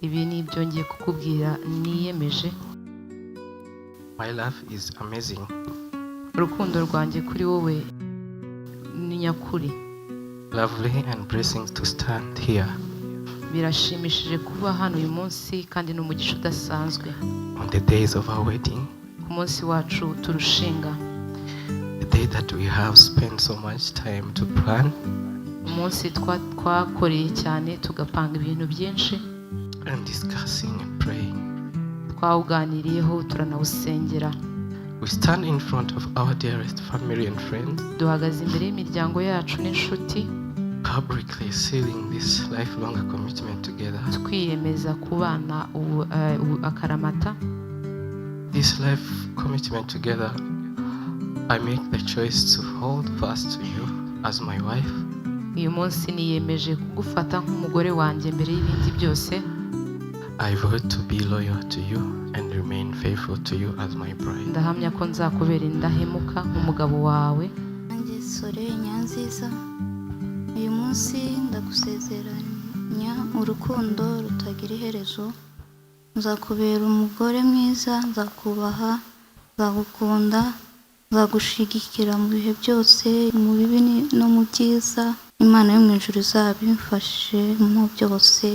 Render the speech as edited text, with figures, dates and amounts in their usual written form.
ibi ni ibyo ngiye kukubwira niyemeje. My love is amazing. Urukundo rwanjye kuri wowe ni nyakuri. Lovely and blessings to stand here. Birashimishije kuba hano uyu munsi kandi n'umugisha udasanzwe. On the days of our wedding. Ku munsi wacu turushinga. The day that we have spent so much time to plan. Umunsi twakoreye cyane tugapanga ibintu byinshi. And discussing and praying. Twawuganiriyeho turanawusengera. We stand in front of our dearest family and friends. Duhagaze imbere y'imiryango yacu n'inshuti. Publicly sealing this lifelong commitment together. Twiyemeza kubana akaramata. This life commitment together, I make the choice to hold fast to you as my wife. Uyu munsi niyemeje kugufata nk'umugore wanjye mbere y'ibindi byose. I vote to be loyal to you and remain faithful to you as my bride. Ndahamya ko nzakubera indahemuka nk'umugabo wawe. Nanjye Soleil nyanziza, uyu munsi ndagusezeranya urukundo rutagira iherezo. Nzakubera umugore mwiza, nzakubaha, nzagukunda, nzagushigikira mu bihe byose, mu bibi no mu byiza. Imana yo mu ijuru izabimfashe mu byose.